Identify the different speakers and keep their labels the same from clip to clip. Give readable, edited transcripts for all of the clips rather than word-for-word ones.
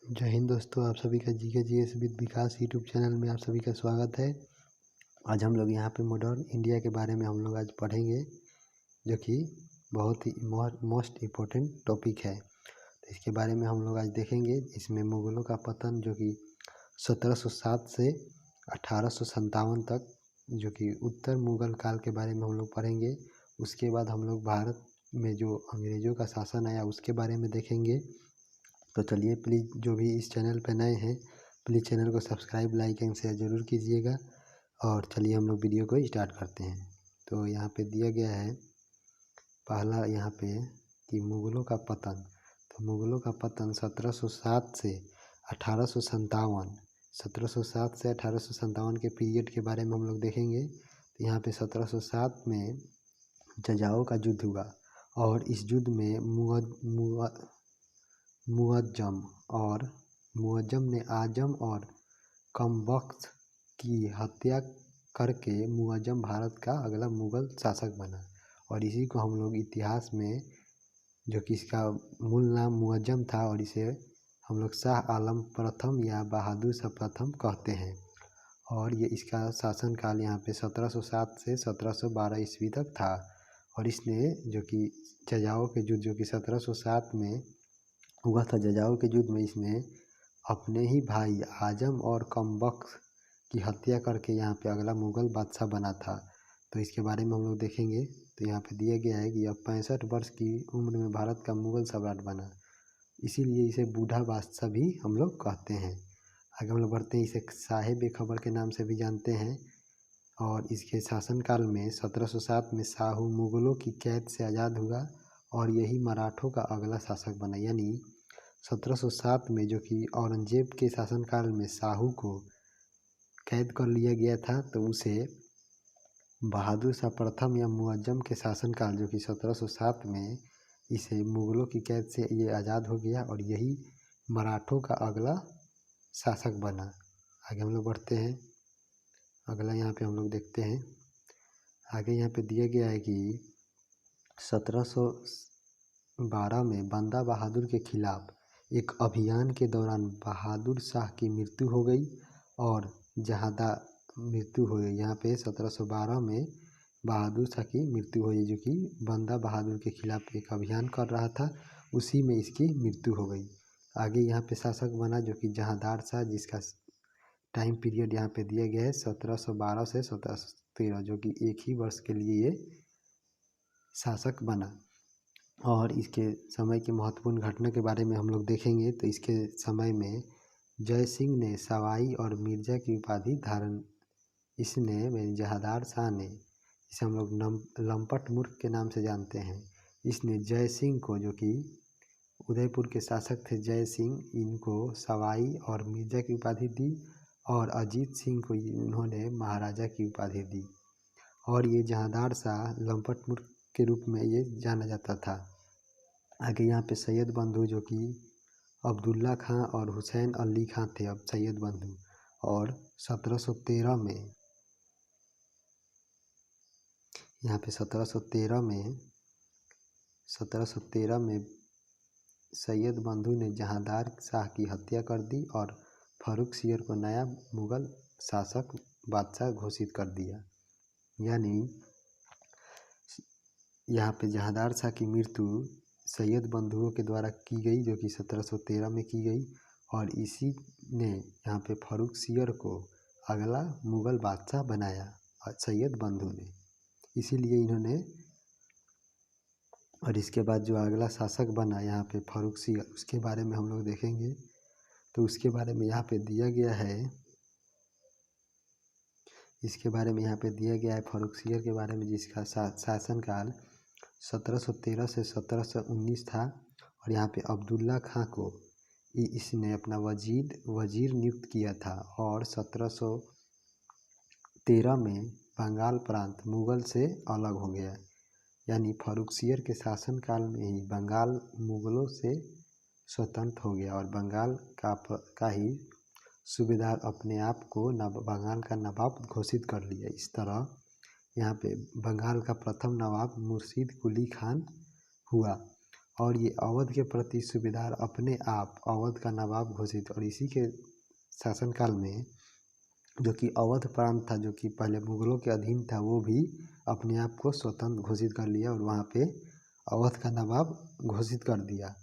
Speaker 1: जय हिंद दोस्तों, आप सभी का GK with Vikas YouTube channel में आप सभी का स्वागत है। आज हम लोग यहाँ पे मॉडर्न इंडिया के बारे में हम लोग आज पढ़ेंगे, जो कि बहुत ही मोस्ट इम्पोर्टेंट टॉपिक है। तो इसके बारे में हम लोग आज देखेंगे। इसमें मुगलों का पतन जो कि 1707 से 1857 तक, जो कि उत्तर मुगल काल के बारे में हम लोग पढ़ेंगे। उसके बाद हम लोग भारत में जो अंग्रेज़ों का शासन आया उसके बारे में देखेंगे। तो चलिए, प्लीज़ जो भी इस चैनल पर नए हैं प्लीज़ चैनल को सब्सक्राइब, लाइक एंड शेयर ज़रूर कीजिएगा। और चलिए हम लोग वीडियो को स्टार्ट करते हैं। तो यहाँ पे दिया गया है पहला यहाँ पे कि मुगलों का पतन। तो मुगलों का पतन 1707 से 1857, 1707 से 1857 के पीरियड के बारे में हम लोग देखेंगे। तो यहाँ पे 1707 में जजाओं का युद्ध हुआ और इस युद्ध में मुअज्जम ने आजम और कमबख्त की हत्या करके मुअज्जम भारत का अगला मुगल शासक बना। और इसी को हम लोग इतिहास में, जो कि इसका मूल नाम मुअज्जम था, और इसे हम लोग शाह आलम प्रथम या बहादुर शाह प्रथम कहते हैं। और ये इसका शासनकाल यहाँ पे 1707 से 1712 ईस्वी तक था। और इसने जो कि जजाओं के युद्ध, जो कि 1707 में हुआ था, जजाओं के युद्ध में इसने अपने ही भाई आजम और कमबख्त की हत्या करके यहाँ पे अगला मुगल बादशाह बना था। तो इसके बारे में हम लोग देखेंगे। तो यहाँ पे दिया गया है कि यह 65 वर्ष की उम्र में भारत का मुगल सम्राट बना, इसीलिए इसे बूढ़ा बादशाह भी हम लोग कहते हैं। आगे हम लोग बढ़ते हैं। इसे साहिब-ए-खबर के नाम से भी जानते हैं। और इसके शासनकाल में 1707 में शाहू मुगलों की कैद से आज़ाद हुआ और यही मराठों का अगला शासक बना। यानी 1707 में, जो कि औरंगजेब के शासनकाल में शाहू को कैद कर लिया गया था, तो उसे बहादुर शाह प्रथम या मुअज्जम के शासनकाल, जो कि 1707 में, इसे मुगलों की कैद से ये आज़ाद हो गया और यही मराठों का अगला शासक बना। आगे हम लोग बढ़ते हैं। अगला यहाँ पे हम लोग देखते हैं। आगे यहाँ पे दिया गया है कि 1712 में बंदा बहादुर के खिलाफ एक अभियान के दौरान बहादुर शाह की मृत्यु हो गई और मृत्यु हो गई। यहाँ पे 1712 में बहादुर शाह की मृत्यु हुई, जो कि बंदा बहादुर के खिलाफ एक अभियान कर रहा था, उसी में इसकी मृत्यु हो गई। आगे यहाँ पे शासक बना जो कि जहांदार शाह, जिसका टाइम पीरियड यहाँ पे दिया गया है 1712 से 1713, जो कि एक ही वर्ष के लिए ये शासक बना। और इसके समय की महत्वपूर्ण घटना के बारे में हम लोग देखेंगे। तो इसके समय में जय सिंह ने सवाई और मिर्जा की उपाधि धारण, इसने जहांदार शाह ने, इसे हम लोग लंपट मूर्ख के नाम से जानते हैं, इसने जय सिंह को, जो कि उदयपुर के शासक थे जय सिंह, इनको सवाई और मिर्जा की उपाधि दी और अजीत सिंह को इन्होंने महाराजा की उपाधि दी। और ये जहांदार शाह लंपट मूर्ख के रूप में ये जाना जाता था। आगे यहाँ पे सैयद बंधु, जो कि अब्दुल्ला खां और हुसैन अली खां थे, अब सैयद बंधु। और 1713 में, यहाँ पे 1713 में सैयद बंधु ने जहांदार शाह की हत्या कर दी और फर्रुखसियर को नया मुगल शासक बादशाह घोषित कर दिया। यानी यहाँ पे जहांदार शाह की मृत्यु सैयद बंधुओं के द्वारा की गई, जो कि 1713 में की गई। और इसी ने यहाँ पे फर्रुखसियर को अगला मुगल बादशाह बनाया, सैयद बंधु ने, इसीलिए इन्होंने। और इसके बाद जो अगला शासक बना यहाँ पे फर्रुखसियर, उसके बारे में हम लोग देखेंगे। तो उसके बारे में यहाँ पे दिया गया है, इसके बारे में यहाँ पे दिया गया है फर्रुखसियर के बारे में, जिसका शासनकाल 1713 से 1719 था। और यहाँ पे अब्दुल्ला खां को इसने अपना वजीर नियुक्त किया था। और 1713 में बंगाल प्रांत मुगल से अलग हो गया। यानी फर्रुखसियर के शासनकाल में ही बंगाल मुगलों से स्वतंत्र हो गया और बंगाल का ही सूबेदार अपने आप को बंगाल का नवाब घोषित कर लिया। इस तरह यहाँ पे बंगाल का प्रथम नवाब मुर्शीद कुली खान हुआ। और ये अवध के प्रति सूबेदार अपने आप अवध का नवाब घोषित। और इसी के शासनकाल में जो कि अवध प्रांत था, जो कि पहले मुगलों के अधीन था, वो भी अपने आप को स्वतंत्र घोषित कर लिया और वहाँ पे अवध का नवाब घोषित कर दिया।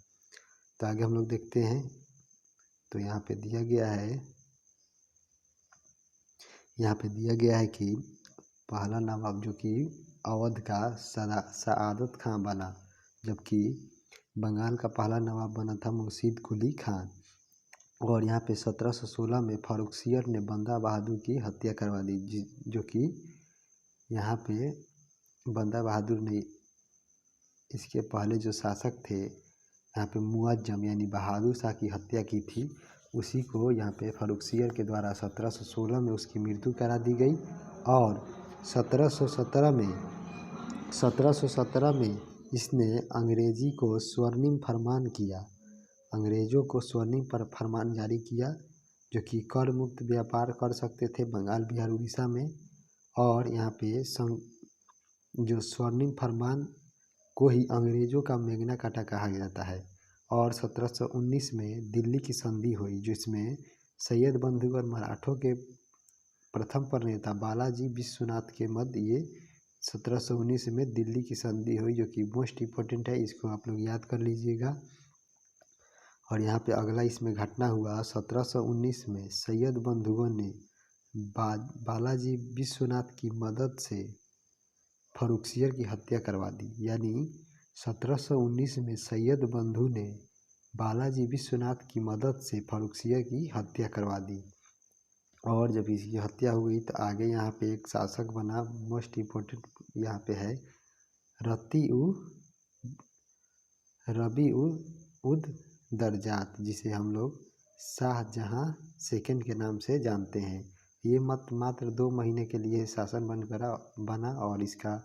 Speaker 1: तो आगे हम लोग देखते हैं। तो यहाँ पे दिया गया है कि पहला नवाब जो कि अवध का सआदत खां बना, जबकि बंगाल का पहला नवाब बना था मुर्शीद कुली खान। और यहाँ पे 1716 में फारुखसियर ने बंदा बहादुर की हत्या करवा दी, जो कि यहाँ पे बंदा बहादुर ने इसके पहले जो शासक थे यहाँ पे मुअज्जम यानी बहादुर शाह की हत्या की थी, उसी को यहाँ पे फारुखसियर के द्वारा 1716 में उसकी मृत्यु करा दी गई। और 1717 में इसने अंग्रेजी को स्वर्णिम फरमान किया, अंग्रेज़ों को स्वर्णिम पर फरमान जारी किया, जो कि कर मुक्त व्यापार कर सकते थे बंगाल, बिहार, उड़ीसा में। और यहाँ पे जो स्वर्णिम फरमान को ही अंग्रेज़ों का मैग्ना कार्टा कहा जाता है। और 1719 में दिल्ली की संधि हुई, जिसमें सैयद बंधु और मराठों के प्रथम प्रणेता बालाजी विश्वनाथ के मध्य ये 1719 में दिल्ली की संधि हुई, जो कि मोस्ट इम्पोर्टेंट है, इसको आप लोग याद कर लीजिएगा। और यहाँ पे अगला इसमें घटना हुआ 1719 में सैयद बंधुओं ने बालाजी विश्वनाथ की मदद से फारुखसियर की हत्या करवा दी। यानी 1719 में सैयद बंधु ने बालाजी विश्वनाथ की मदद से फारुखसियर की हत्या करवा दी। और जब इसकी हत्या हो गई तो आगे यहाँ पे एक शासक बना, मोस्ट इम्पोर्टेंट यहाँ पे है रबी उद दरजात, जिसे हम लोग शाहजहां सेकंड के नाम से जानते हैं। ये मात्र 2 महीने के लिए शासन बना और इसका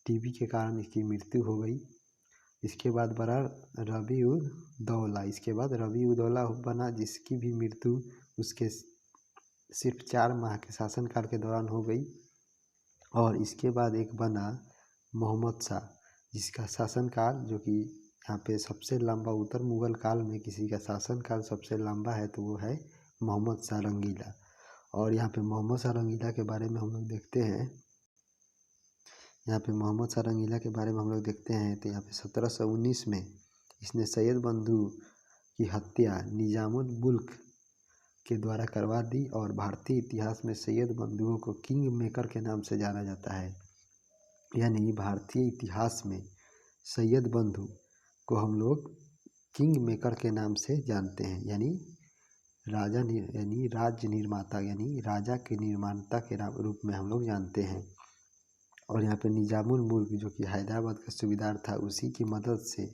Speaker 1: टीबी के कारण इसकी मृत्यु हो गई। इसके बाद बना रबी उद दौला, इसके बाद रबी उद दौला बना, जिसकी भी मृत्यु उसके सिर्फ 4 माह के शासनकाल के दौरान हो गई। और इसके बाद एक बना मोहम्मद शाह, जिसका शासनकाल जो कि यहाँ पे सबसे लंबा उत्तर मुगल काल में किसी का शासनकाल सबसे लंबा है तो वो है मोहम्मद शाह रंगीला। और यहाँ पे मोहम्मद शाह रंगीला के बारे में हम लोग देखते हैं। तो यहाँ पे 1719 में इसने सैयद बंधु की हत्या निजामुल मुल्क के द्वारा करवा दी। और भारतीय इतिहास में सैयद बंधुओं को किंग मेकर के नाम से जाना जाता है। यानी भारतीय इतिहास में सैयद बंधु को हम लोग किंग मेकर के नाम से जानते हैं, यानी राज्य निर्माता, यानी राजा के निर्माता के रूप में हम लोग जानते हैं। और यहाँ पे निजामुल मुल्क जो कि हैदराबाद का सूबेदार था, उसी की मदद से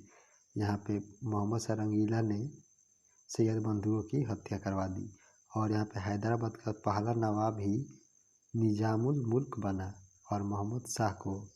Speaker 1: यहाँ पे मोहम्मद शाह रंगीला ने सैयद बंधुओं की हत्या करवा दी। और यहाँ पे हैदराबाद का पहला नवाब ही निजामुल मुल्क बना और मोहम्मद शाह को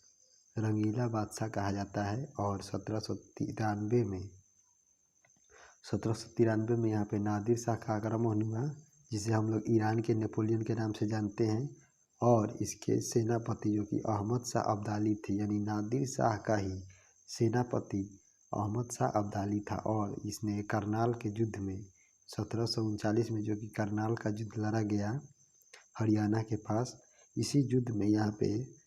Speaker 1: रंगीला बादशाह कहा जाता है। और 1793 में यहाँ पे नादिर शाह का आक्रमण हुआ, जिसे हम लोग ईरान के नेपोलियन के नाम से जानते हैं। और इसके सेनापति जो कि अहमद शाह अब्दाली थे, यानी नादिर शाह का ही सेनापति अहमद शाह अब्दाली था। और इसने करनाल के युद्ध में 1739 में, जो कि करनाल का युद्ध लड़ा गया हरियाणा के पास, इसी युद्ध में यहाँ पे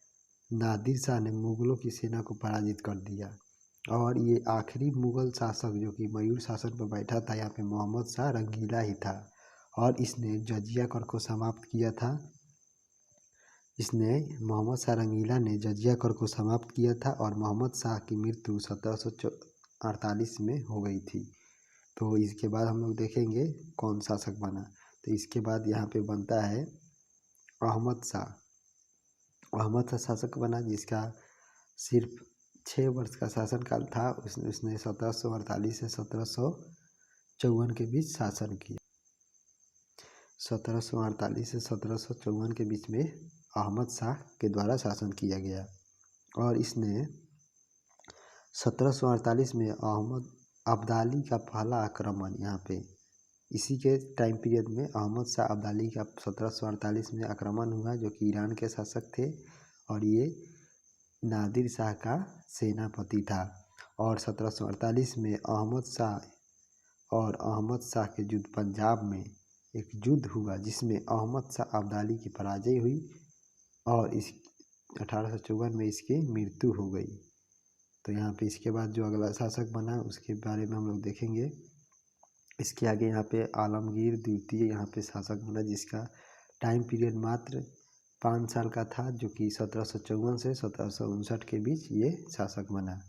Speaker 1: नादिर शाह ने मुगलों की सेना को पराजित कर दिया। और ये आखिरी मुगल शासक जो कि मयूर शासन पर बैठा था, यहाँ पे मोहम्मद शाह रंगीला ही था। और इसने जजिया कर को समाप्त किया था। मोहम्मद शाह रंगीला ने जजिया कर को समाप्त किया था। और मोहम्मद शाह की मृत्यु 1748 में हो गई थी। तो इसके बाद हम लोग देखेंगे कौन शासक बना। तो इसके बाद यहाँ पे बनता है अहमद शाह शासक बना, जिसका सिर्फ 6 वर्ष का शासनकाल था। उसने 1748 से 1754 के बीच शासन किया। 1748 से 1754 के बीच में अहमद शाह के द्वारा शासन किया गया। और इसने 1748 में अहमद अब्दाली का पहला आक्रमण, यहाँ पे इसी के टाइम पीरियड में अहमद शाह अब्दाली का 1748 में आक्रमण हुआ, जो कि ईरान के शासक थे। और ये नादिर शाह का सेनापति था। और 1748 में अहमद शाह के युद्ध पंजाब में एक युद्ध हुआ जिसमें अहमद शाह अब्दाली की पराजय हुई और इस 1854 में इसकी मृत्यु हो गई। तो यहाँ पे इसके बाद जो अगला शासक बना उसके बारे में हम लोग देखेंगे। इसके आगे यहाँ पे आलमगीर द्वितीय यहाँ पे शासक बना जिसका टाइम पीरियड मात्र 5 साल का था, जो कि 1754 से 1759 के बीच ये शासक बना।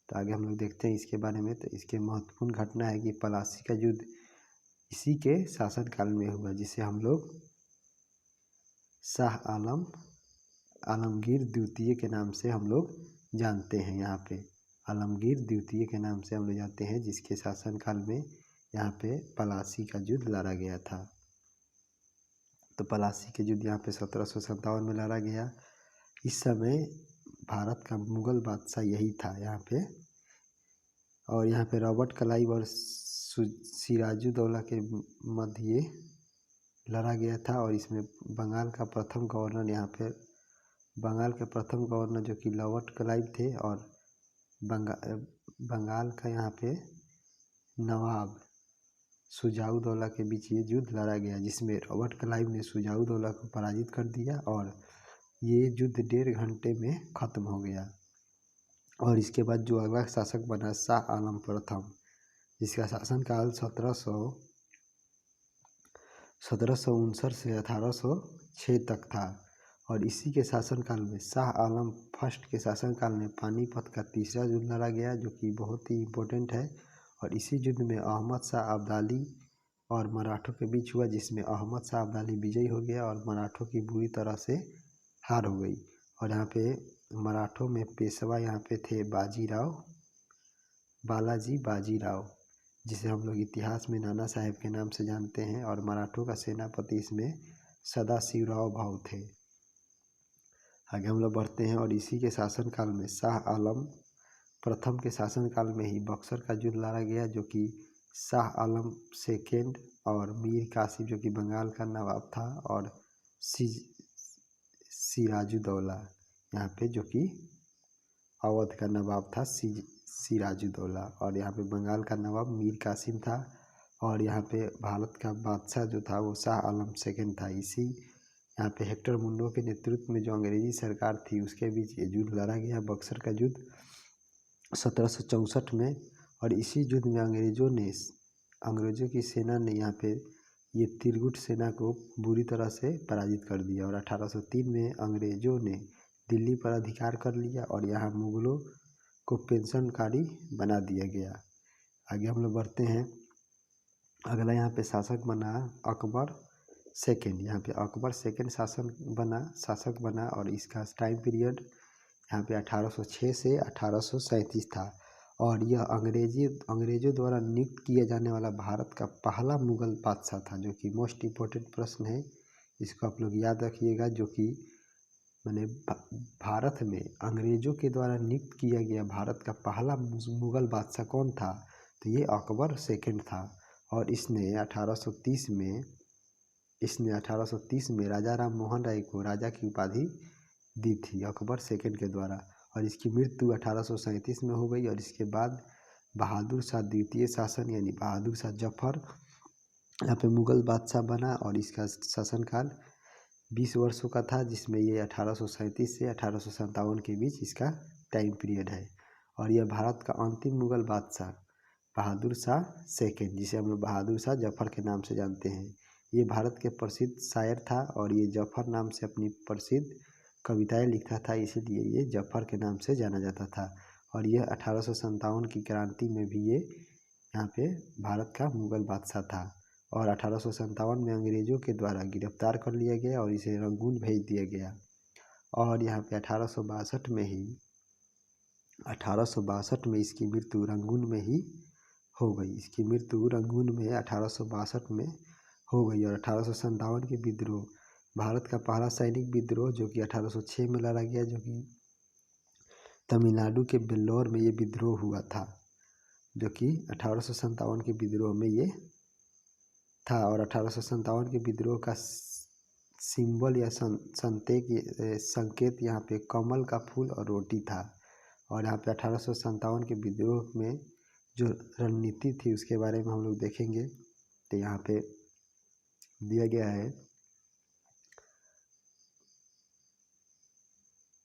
Speaker 1: तो आगे हम लोग देखते हैं इसके बारे में। तो इसके महत्वपूर्ण घटना है कि प्लासी का युद्ध इसी के शासनकाल में हुआ, जिसे हम लोग शाह आलमगीर द्वितीय के नाम से हम लोग जानते हैं। यहाँ पे आलमगीर द्वितीय के नाम से हम लोग जानते हैं, जिसके शासनकाल में यहाँ पे प्लासी का युद्ध लड़ा गया था। तो प्लासी के युद्ध यहाँ पे 1757 में लड़ा गया। इस समय भारत का मुगल बादशाह यही था यहाँ पे, और यहाँ पे रॉबर्ट क्लाइव और सिराजुद्दौला के मध्य ये लड़ा गया था। और इसमें बंगाल के प्रथम गवर्नर जो कि रॉबर्ट क्लाइव थे, और बंगाल का यहाँ पे नवाब शुजाउद्दौला के बीच ये युद्ध लड़ा गया, जिसमें रॉबर्ट क्लाइव ने शुजाउद्दौला को पराजित कर दिया और ये युद्ध 1.5 घंटे में ख़त्म हो गया। और इसके बाद जो अगला शासक बना शाह आलम प्रथम, जिसका शासनकाल 1759 से 1806 तक था। और इसी के शासनकाल में शाह आलम फर्स्ट के शासनकाल में पानीपत का तीसरा युद्ध लड़ा गया, जो कि बहुत ही इम्पोर्टेंट है। और इसी युद्ध में अहमद शाह अब्दाली और मराठों के बीच हुआ, जिसमें अहमद शाह अब्दाली विजयी हो गया और मराठों की बुरी तरह से हार हो गई। और यहाँ पे मराठों में पेशवा यहाँ पे थे बालाजी बाजीराव, जिसे हम लोग इतिहास में नाना साहेब के नाम से जानते हैं। और मराठों का सेनापति इसमें सदाशिवराव भाऊ थे। आगे हम लोग बढ़ते हैं। और इसी के शासनकाल में शाह आलम प्रथम के शासनकाल में ही बक्सर का युद्ध लड़ा गया, जो कि शाह आलम सेकेंड और मीर कासिम जो कि बंगाल का नवाब था, और सिराजुद्दौला यहाँ पे जो कि अवध का नवाब था सिराजुद्दौला, और यहाँ पे बंगाल का नवाब मीर कासिम था। और यहाँ पे भारत का बादशाह जो था वो शाह आलम सेकेंड था। इसी यहाँ पे हेक्टर मुंडो के नेतृत्व में जो अंग्रेजी सरकार थी उसके बीच ये युद्ध लड़ा गया, बक्सर का युद्ध 1764 में। और इसी युद्ध में अंग्रेज़ों की सेना ने यहाँ पे ये त्रिगुट सेना को बुरी तरह से पराजित कर दिया। और 1803 में अंग्रेज़ों ने दिल्ली पर अधिकार कर लिया और यहाँ मुगलों को पेंशनकारी बना दिया गया। आगे हम लोग बढ़ते हैं। अगला यहाँ पे शासक बना अकबर सेकेंड। यहाँ पे अकबर सेकेंड शासक बना और इसका टाइम पीरियड यहाँ पे 1806 से 1837 था। और यह अंग्रेज़ों द्वारा नियुक्त किया जाने वाला भारत का पहला मुगल बादशाह था, जो कि मोस्ट इम्पोर्टेंट प्रश्न है, इसको आप लोग याद रखिएगा। जो कि मैंने भारत में अंग्रेज़ों के द्वारा नियुक्त किया गया भारत का पहला मुगल बादशाह कौन था, तो ये अकबर सेकेंड था। और इसने 1830 में राजा राम मोहन राय को राजा की उपाधि दी थी अकबर सेकेंड के द्वारा। और इसकी मृत्यु 1837 में हो गई। और इसके बाद बहादुर शाह द्वितीय शासन यानी बहादुर शाह जफर यहाँ पे मुगल बादशाह बना और इसका शासनकाल 20 वर्षों का था, जिसमें ये 1837 से 1857 के बीच इसका टाइम पीरियड है। और यह भारत का अंतिम मुगल बादशाह बहादुर शाह सेकेंड, जिसे हम लोग बहादुर शाह जफर के नाम से जानते हैं, ये भारत के प्रसिद्ध शायर था। और ये जफर नाम से अपनी प्रसिद्ध कविताएं लिखता था, इसीलिए ये जफर के नाम से जाना जाता था। और यह 1857 की क्रांति में भी ये यहाँ पे भारत का मुगल बादशाह था। और 1857 में अंग्रेज़ों के द्वारा गिरफ्तार कर लिया गया और इसे रंगून भेज दिया गया। और यहाँ पे 1862 में इसकी मृत्यु रंगून में ही हो गई। इसकी मृत्यु रंगून में 1862 में हो गई। और 1857 के विद्रोह भारत का पहला सैनिक विद्रोह जो कि 1806 में लड़ा गया, जो कि तमिलनाडु के वेल्लोर में ये विद्रोह हुआ था, जो कि 1857 के विद्रोह में ये था। और 1857 के विद्रोह का सिंबल या संकेत यहाँ पे कमल का फूल और रोटी था। और यहाँ पे 1857 के विद्रोह में जो रणनीति थी उसके बारे में हम लोग देखेंगे। तो यहाँ पे दिया गया है,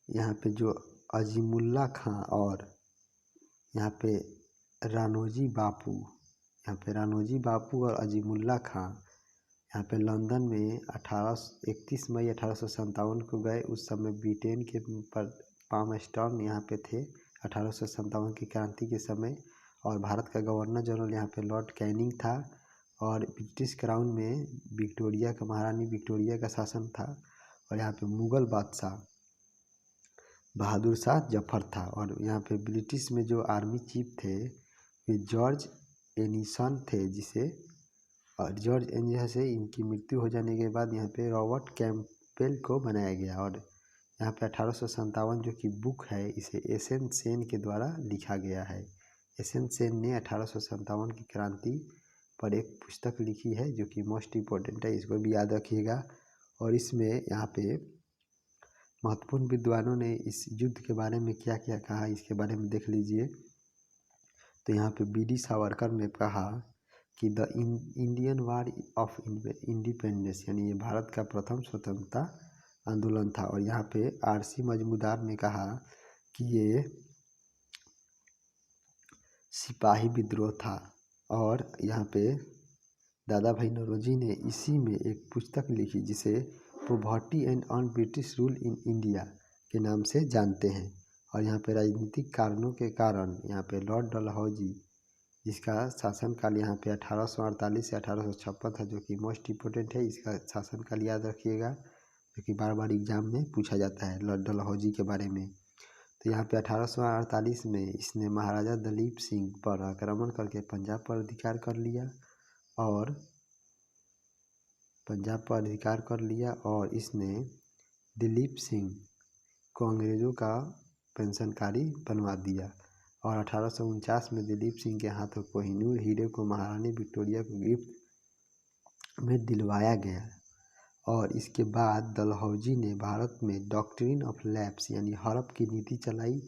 Speaker 1: यहाँ पे जो अजीमुल्ला खां और यहाँ पे रानोजी बापू, यहाँ पे रानोजी बापू और अजीमुल्ला खां यहाँ पे लंदन में 31 मई 1857 को गए। उस समय ब्रिटेन के पर पामस्टर्न यहाँ पे थे 1857 की क्रांति के समय, और भारत का गवर्नर जनरल यहाँ पे लॉर्ड कैनिंग था, और ब्रिटिश क्राउन में विक्टोरिया का, महारानी विक्टोरिया का शासन था, और यहाँ पे मुग़ल बादशाह बहादुर शाह जफर था। और यहाँ पे ब्रिटिश में जो आर्मी चीफ थे वे जॉर्ज एनिसन थे, जिसे और जॉर्ज एनिसन से इनकी मृत्यु हो जाने के बाद यहाँ पे रॉबर्ट कैंपबेल को बनाया गया। और यहाँ पे 1857 जो कि बुक है इसे एसएन सेन के द्वारा लिखा गया है। एसएन सेन ने 1857 की क्रांति पर एक पुस्तक लिखी है जो कि मोस्ट इम्पोर्टेंट है, इसको भी याद रखिएगा। और इसमें यहाँ पे महत्वपूर्ण विद्वानों ने इस युद्ध के बारे में क्या क्या कहा इसके बारे में देख लीजिए। तो यहाँ पे बी डी सावरकर ने कहा कि the Indian war of independence, यानी ये भारत का प्रथम स्वतंत्रता आंदोलन था। और यहाँ पे आरसी मजूमदार ने कहा कि ये सिपाही विद्रोह था। और यहाँ पे दादा भाई नौरोजी ने इसी में एक पुस्तक लिखी जिसे poverty and on British rule in India के नाम से जानते हैं। और यहाँ पे राजनीतिक कारणों के कारण यहाँ पे लॉर्ड डलहौजी, जिसका शासनकाल यहाँ पे 1848 से 1856 था, जो कि मोस्ट इम्पोर्टेंट है, इसका शासनकाल याद रखिएगा, जो कि बार बार एग्जाम में पूछा जाता है लॉर्ड डलहौजी के बारे में। तो यहाँ पे 1848 में इसने महाराजा दलीप सिंह पर आक्रमण करके पंजाब पर अधिकार कर लिया, और इसने दिलीप सिंह को अंग्रेज़ों का पेंशनकारी बनवा दिया। और 1849 में दिलीप सिंह के हाथों कोहिनूर हीरे को महारानी विक्टोरिया को गिफ्ट में दिलवाया गया। और इसके बाद डलहौजी ने भारत में डॉक्ट्रिन ऑफ लैप्स यानी हड़प की नीति चलाई,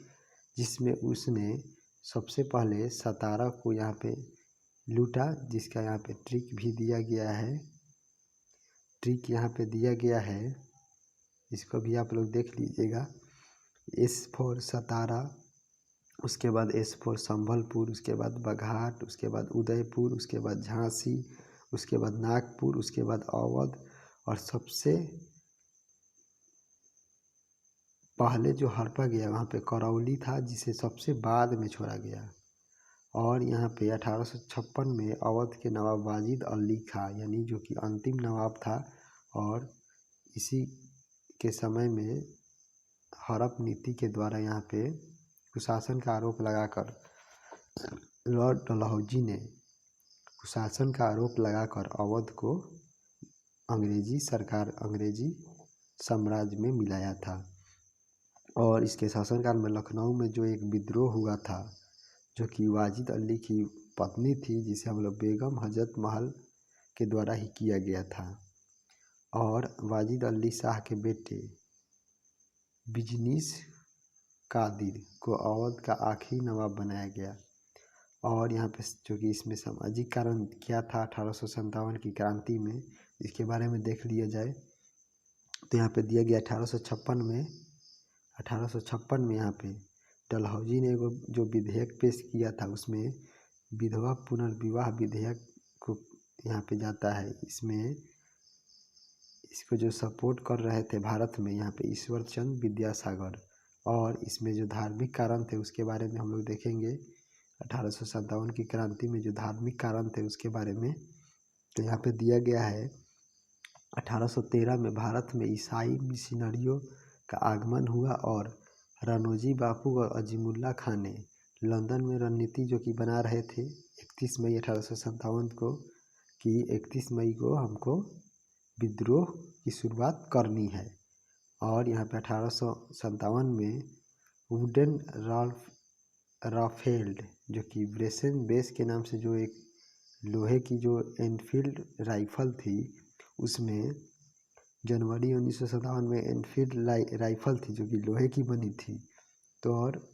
Speaker 1: जिसमें उसने सबसे पहले सतारा को यहाँ पे लूटा, जिसका यहाँ पे ट्रिक भी दिया गया है, इसको भी आप लोग देख लीजिएगा। एस फॉर सतारा, उसके बाद एस फॉर संभलपुर, उसके बाद बघाट, उसके बाद उदयपुर, उसके बाद झांसी, उसके बाद नागपुर, उसके बाद अवध, और सबसे पहले जो हड़पा गया वहाँ पे करौली था, जिसे सबसे बाद में छोड़ा गया। और यहाँ पे 1856 में अवध के नवाब वाजिद अली खां, यानी जो कि अंतिम नवाब था, और इसी के समय में हड़प नीति के द्वारा यहाँ पे कुशासन का आरोप लगाकर लॉर्ड डलहौजी ने कुशासन का आरोप लगाकर अवध को अंग्रेजी साम्राज्य में मिलाया था। और इसके शासनकाल में लखनऊ में जो एक विद्रोह हुआ था, जो कि वाजिद अली की पत्नी थी, जिसे हम लोग बेगम हजरत महल के द्वारा ही किया गया था। और वाजिद अली शाह के बेटे बिजनीस कादिर को अवध का आखिरी नवाब बनाया गया। और यहाँ पे जो कि इसमें सामाजिक कारण क्या था 1857 की क्रांति में, इसके बारे में देख लिया जाए तो यहाँ पे दिया गया 1856 में यहाँ पे डलहौजी ने जो विधेयक पेश किया था, उसमें विधवा पुनर्विवाह विधेयक को यहाँ पे जाता है। इसको जो सपोर्ट कर रहे थे भारत में यहाँ पे ईश्वर चंद विद्यासागर। और इसमें जो धार्मिक कारण थे उसके बारे में हम लोग देखेंगे 1857 की क्रांति में जो धार्मिक कारण थे उसके बारे में। तो यहाँ पे दिया गया है 1813 में भारत में ईसाई मिशनरियों का आगमन हुआ, और रानोजी बापू और अजीमुल्ला खां ने लंदन में रणनीति जो कि बना रहे थे 31 मई 1857 को, कि 31 मई को हमको विद्रोह की शुरुआत करनी है। और यहाँ पे 1857 में वुडन राफेल्ड, जो कि ब्रेसन बेस के नाम से जो एक लोहे की जो एनफील्ड राइफल थी, उसमें जनवरी 1957 में एनफील्ड राइफल थी जो कि लोहे की बनी थी। तो और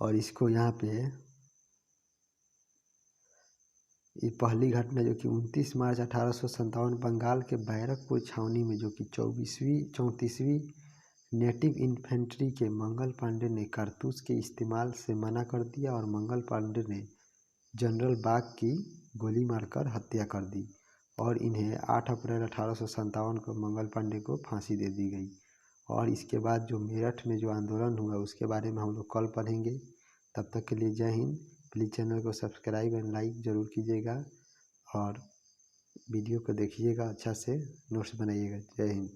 Speaker 1: और इसको यहाँ पे ये पहली घटना जो कि 29 मार्च 1857 बंगाल के बैरकपुर छावनी में, जो कि 34वीं नेटिव इन्फेंट्री के मंगल पांडे ने कारतूस के इस्तेमाल से मना कर दिया और मंगल पांडे ने जनरल बाग की गोली मारकर हत्या कर दी और इन्हें 8 अप्रैल 1857 को मंगल पांडे को फांसी दे दी गई। और इसके बाद जो मेरठ में जो आंदोलन हुआ उसके बारे में हम लोग कल पढ़ेंगे। तब तक के लिए जय हिंद। प्लीज़ चैनल को सब्सक्राइब एंड लाइक ज़रूर कीजिएगा और वीडियो को देखिएगा, अच्छा से नोट्स बनाइएगा। जय हिंद।